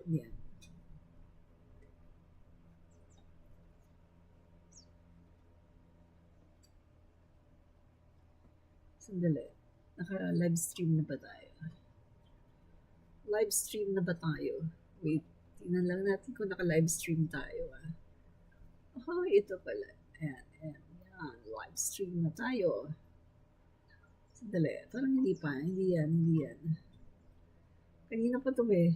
Yan. Sandali. Naka-live stream na ba tayo? Live stream na ba tayo? Wait, tingnan lang natin kung naka-live stream tayo. Oh, ito pala. Ayan, ayan. Yan, live stream na tayo. Sandali. Parang hindi pa. Hindi yan. Kanina pa to eh.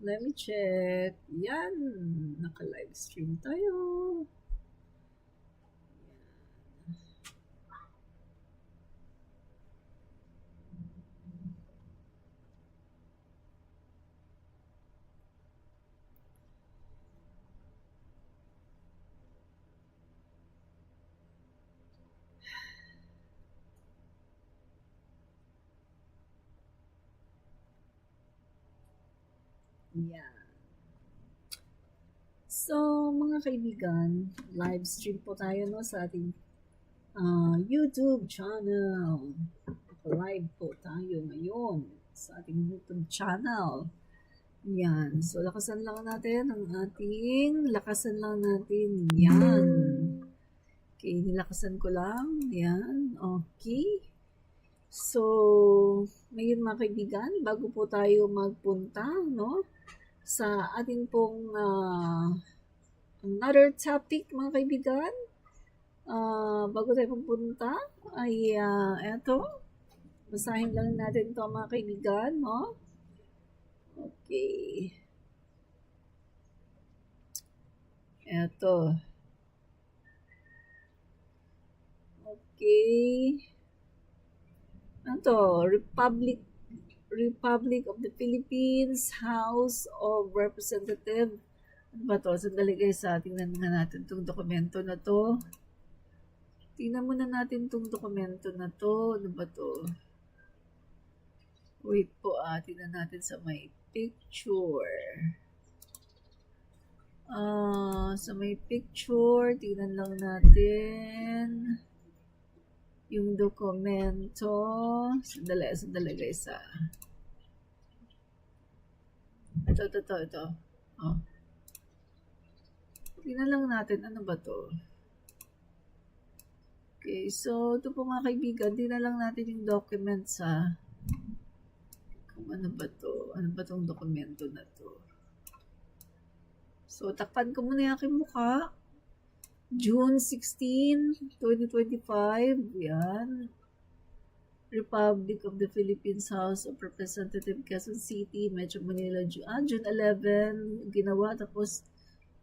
Let me check. Yan. Naka-live stream tayo. Yan. So, mga kaibigan, live stream po tayo no, sa ating YouTube channel. Live po tayo ngayon sa ating YouTube channel. Yan. So, lakasan lang natin. Yan. Okay, nilakasan ko lang. Yan. Okay. So, ngayon mga kaibigan, bago po tayo magpunta, no, sa ating pong another topic mga kaibigan, bago tayo pupunta ay eto, basahin lang natin to mga kaibigan, no? Okay. Eto. Okay. Ito, Republic of the Philippines, House of Representatives. Ano ba to? Sandali guys, tingnan nga natin itong dokumento na to. Tingnan muna natin itong dokumento na to. Ano ba to? Wait po, tingnan natin sa may picture. Sa may picture, tingnan lang natin yung dokumento. Sandali guys. Ito. Oh. Tingnan lang natin, ano ba to? Okay, so ito po mga kaibigan, tingnan lang natin yung documents kung ano ba to? Ano ba tong dokumento na to? So, takpan ko muna yung aking mukha. June 16, 2025, yan. Republic of the Philippines, House of Representatives, Quezon City, Metro Manila, June 11, ginawa, tapos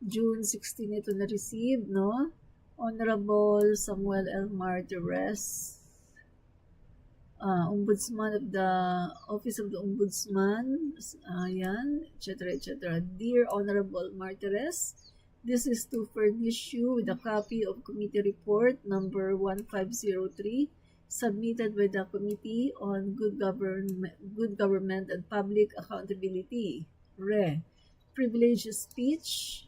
June 16 ito na-receive, no? Honorable Samuel L. Martires, Ombudsman of the Office of the Ombudsman, yan, etc. Dear Honorable Martires, this is to furnish you with a copy of Committee Report number 1503 submitted by the Committee on Good Government and Public Accountability. Privileged speech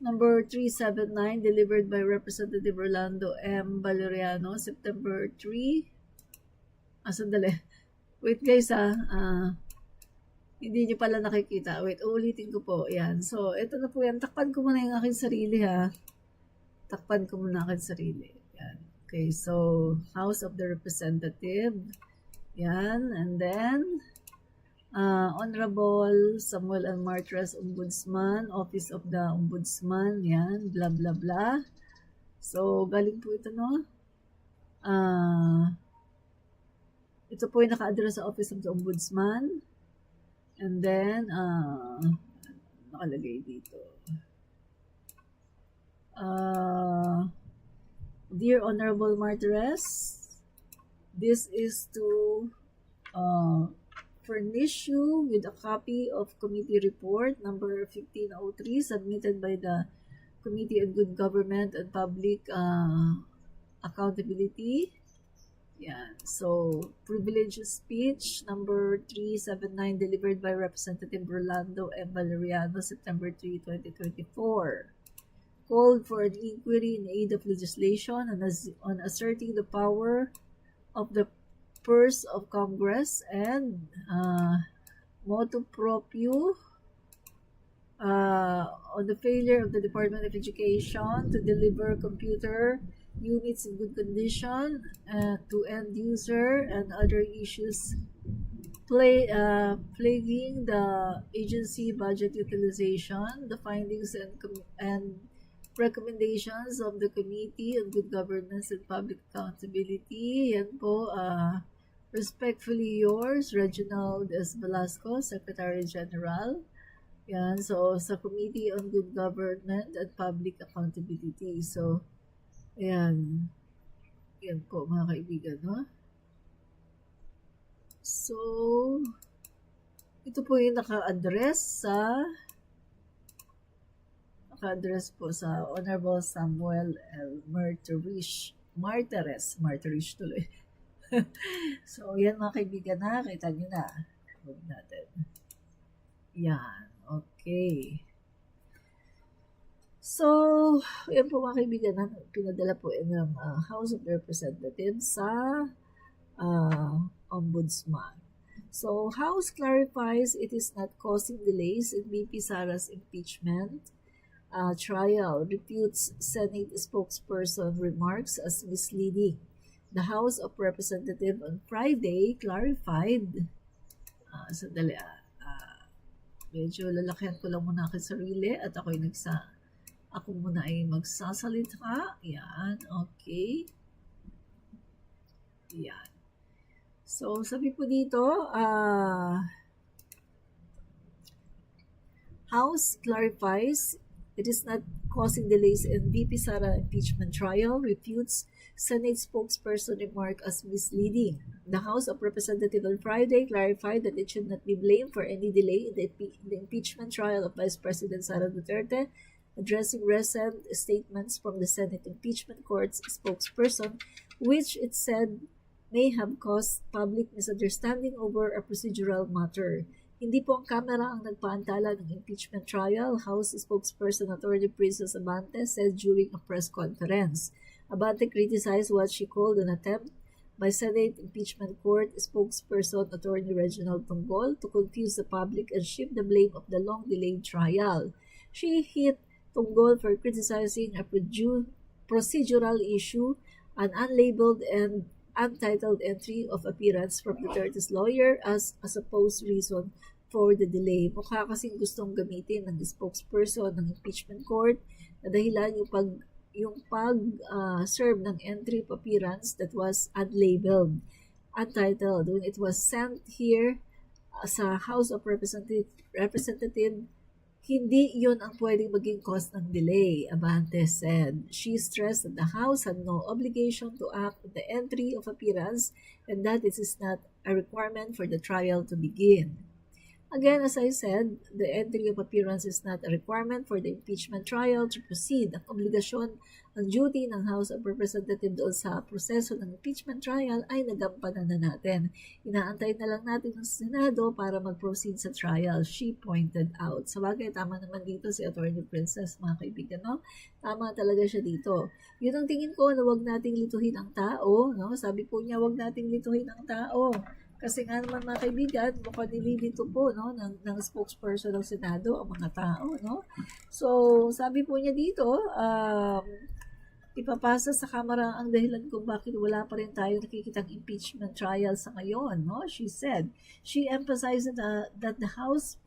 number 379 delivered by Representative Rolando M. Valeriano, September 3. Sandali. Wait guys hindi nyo pala nakikita. Wait, ulitin ko po. Yan. So, ito na po yan. Takpan ko muna yung aking sarili Takpan ko muna aking sarili. Yan. Okay, so, House of the Representative. Yan. And then, Honorable Samuel L. Martires, Ombudsman, Office of the Ombudsman. Yan. Blah, blah, blah. So, galing po ito, no? Ito po yung naka-address sa Office of the Ombudsman. And then, nakalagay dito. Dear Honorable Martires, this is to furnish you with a copy of Committee Report number 1503 submitted by the Committee on Good Government and Public Accountability. Yan. So, privileged speech number 379 delivered by Representative Rolando M. Valeriano, September 3, 2024. Called for an inquiry in aid of legislation on asserting the power of the purse of Congress and motu proprio on the failure of the Department of Education to deliver computer units in good condition to end user and other issues plaguing the agency budget utilization, the findings and recommendations of the Committee on Good Governance and Public Accountability. Yan po, respectfully yours, Reginald S. Velasco, Secretary General. Yan, so sa Committee on Good Government and Public Accountability. So, ayan. Yan po mga kaibigan, no? So, ito po yung naka-address po sa Honorable Samuel L. Martires tuloy. So, yan mga kaibigan na, kita nyo na. Huwag natin. Yan, okay. So, yan po mga kaibigan na, pinadala po ng House of Representatives sa Ombudsman. So, House clarifies it is not causing delays in VP Sara's impeachment trial, refutes Senate spokesperson remarks as misleading. The House of Representatives on Friday clarified, medyo lalakihan ko lang muna aking sarili at ako muna ay magsasalita. Yan, okay. Yan. So, sabi po dito, House clarifies it is not causing delays in VP Sara impeachment trial, refutes Senate spokesperson remark as misleading. The House of Representatives on Friday clarified that it should not be blamed for any delay in the impeachment trial of Vice President Sara Duterte, addressing recent statements from the Senate Impeachment Court's spokesperson, which it said may have caused public misunderstanding over a procedural matter. Hindi po ang Kamara ang nagpaantala ng impeachment trial, House spokesperson Attorney Princess Abante said during a press conference. Abante criticized what she called an attempt by Senate Impeachment Court spokesperson Attorney Reginald Tonggol to confuse the public and shift the blame of the long-delayed trial. She hit Tonggol for criticizing a procedural issue, an unlabeled and untitled entry of appearance from Duterte's lawyer as a supposed reason for the delay. Mukha kasing gustong gamitin ng spokesperson ng impeachment court na dahilan yung pag-serve ng entry of appearance that was unlabeled, untitled. When it was sent here sa House of Representative, hindi yun ang pwedeng maging cause ng delay, Abante said. She stressed that the House had no obligation to act on the entry of appearance and that it is not a requirement for the trial to begin. Again, as I said, the entry of appearance is not a requirement for the impeachment trial to proceed. Ang obligasyon, ang duty ng House of Representatives doon sa proseso ng impeachment trial ay nagampanan na natin. Inaantay na lang natin ng Senado para mag-proceed sa trial, she pointed out. Sa bagay, tama naman dito si Attorney Princess, mga kaibigan, no? Tama talaga siya dito. Yun ang tingin ko na wag nating lituhin ang tao, no? Sabi po niya, wag nating lituhin ang tao. Kasi nga naman mga kaibigan, mukhang nililito po no, ng spokesperson ng Senado ang mga tao. No? So, sabi po niya dito, ipapasa sa Kamara ang dahilan kung bakit wala pa rin tayo nakikitang impeachment trial sa ngayon. No? She said, she emphasized that the House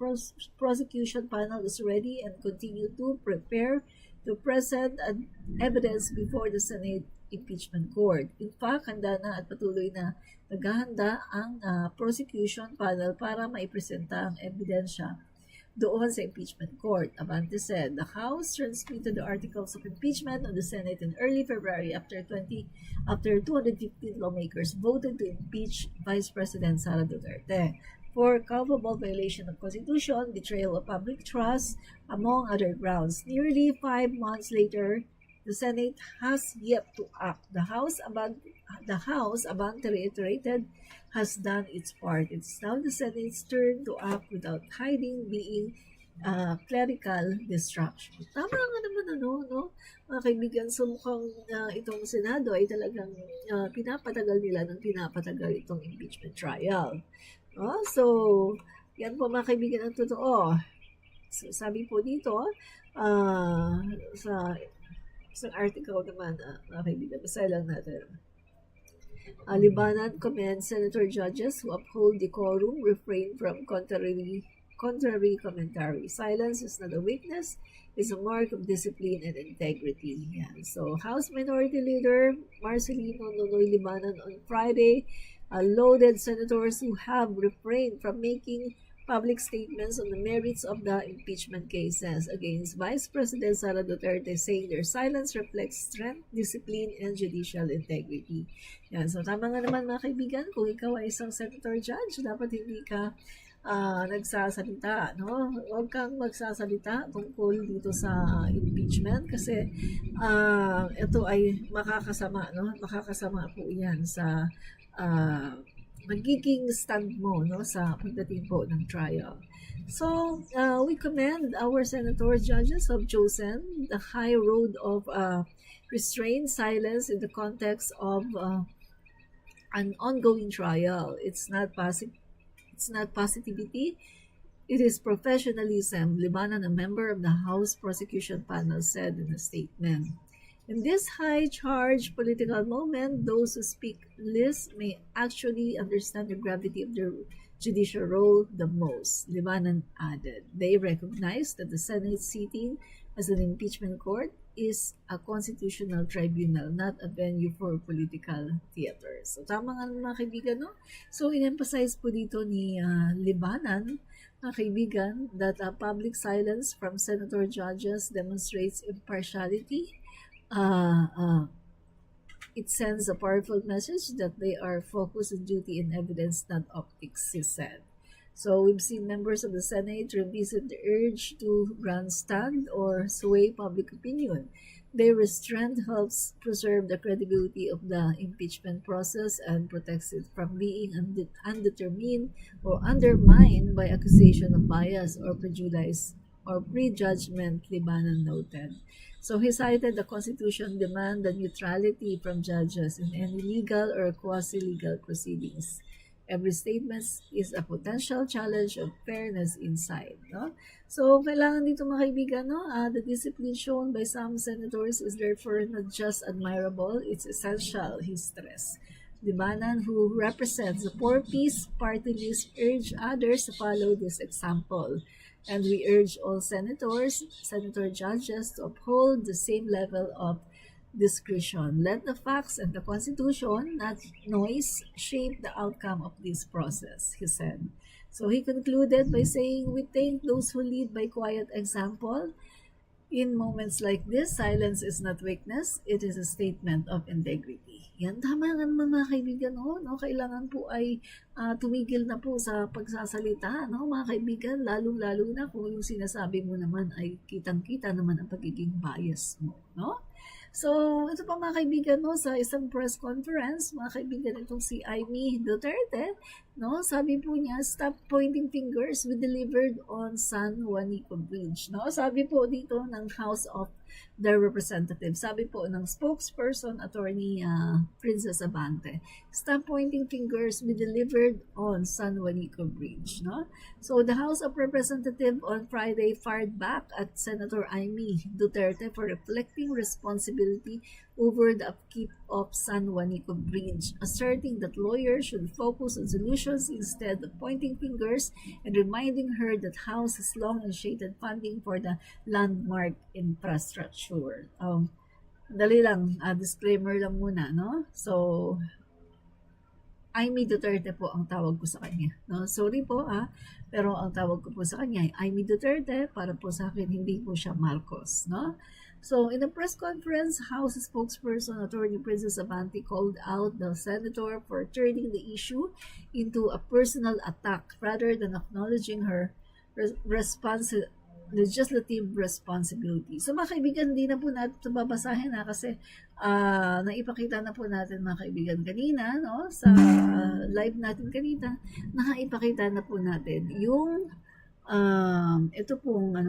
prosecution panel is ready and continue to prepare to present evidence before the Senate Impeachment Court. In fact, handa na at patuloy na naghahanda ang prosecution panel para maipresenta ang ebidensya doon sa impeachment court. Abante said, the House transmitted the articles of impeachment on the Senate in early February after 215 lawmakers voted to impeach Vice President Sara Duterte for culpable violation of Constitution, betrayal of public trust, among other grounds. Nearly 5 months later, the Senate has yet to act. The House, Abante reiterated, has done its part. It's now the Senate's turn to act without hiding being clerical distraction. Tama nga naman no? Mga kaibigan, so mukhang itong Senado ay talagang pinapatagal nila ng pinapatagal itong impeachment trial. So, Yan po mga kaibigan ang totoo. So, sabi po dito, sa isang article naman, mga kaibigan, basahin lang natin. Libanan commends senator judges who uphold decorum, refrain from contrary commentary. Silence is not a weakness, it's a mark of discipline and integrity. Yan. So, House Minority Leader Marcelino Nonoy Libanan on Friday loaded senators who have refrained from making public statements on the merits of the impeachment cases against Vice President Sara Duterte, saying their silence reflects strength, discipline, and judicial integrity. Yan. So, tama nga naman mga kaibigan, kung ikaw ay isang senator judge, dapat hindi ka nagsasalita, no? Huwag kang magsasalita tungkol dito sa impeachment kasi ito ay makakasama, no? Makakasama po 'yan sa magiging stand mo, no, sa pagdating po ng trial. So, we commend our senators, judges who have chosen the high road of restrained silence in the context of an ongoing trial. It's not positivity, it is professionalism, Libanan, a member of the House Prosecution Panel, said in a statement. In this high-charged political moment, those who speak least may actually understand the gravity of their judicial role the most, Libanan added. They recognize that the Senate sitting as an impeachment court is a constitutional tribunal, not a venue for political theater. So, tama nga mga kaibigan, no? So, in-emphasize po dito ni Libanan, mga kaibigan, that public silence from senator judges demonstrates impartiality. It sends a powerful message that they are focused on duty and evidence, not optics, he said. So we've seen members of the Senate revisit the urge to grandstand or sway public opinion. Their restraint helps preserve the credibility of the impeachment process and protects it from being undetermined or undermined by accusation of bias or prejudice or prejudgment, Libanan noted. So he cited the Constitution demand the neutrality from judges in any legal or quasi-legal proceedings. Every statement is a potential challenge of fairness inside. No? So, kailangan dito mga kaibigan, no? The discipline shown by some senators is therefore not just admirable, it's essential, he stressed. Libanan, who represents the four-piece party list, urge others to follow this example. And we urge all senators, senator judges to uphold the same level of discretion. Let the facts and the Constitution, not noise, shape the outcome of this process, he said. So he concluded by saying, we thank those who lead by quiet example. In moments like this, silence is not weakness, it is a statement of integrity. Yan, tama nga naman mga kaibigan, no? Kailangan po ay tumigil na po sa pagsasalita, no, mga kaibigan, lalong-lalo na kung yung sinasabi mo naman ay kitang-kita naman ang pagiging bias mo, no? So, ito pa mga kaibigan, no, sa isang press conference, mga kaibigan, itong si Amy Duterte, no, sabi po niya, stop pointing fingers, we delivered on San Juanico Bridge, no? Sabi po dito ng House of the Representatives, sabi po ng spokesperson, attorney Princess Abante, stop pointing fingers, we delivered on San Juanico Bridge, no? So, the House of Representatives on Friday fired back at Senator Amy Duterte for reflecting responsibility over the upkeep of San Juanico Bridge, asserting that lawyers should focus on solutions instead of pointing fingers and reminding her that House has long initiated funding for the landmark infrastructure. Dali lang, disclaimer lang muna, no? So, Amy Duterte po ang tawag ko sa kanya. No? Sorry po pero ang tawag ko po sa kanya ay Amy Duterte, para po sa akin hindi po siya Marcos. No? So, in a press conference, House spokesperson Attorney Princess Abante called out the senator for turning the issue into a personal attack rather than acknowledging her legislative responsibility. So mga kaibigan, hindi na po natin ito babasahin kasi naipakita na po natin mga kaibigan kanina, no? Sa live natin kanina, naipakita na po natin yung ito pong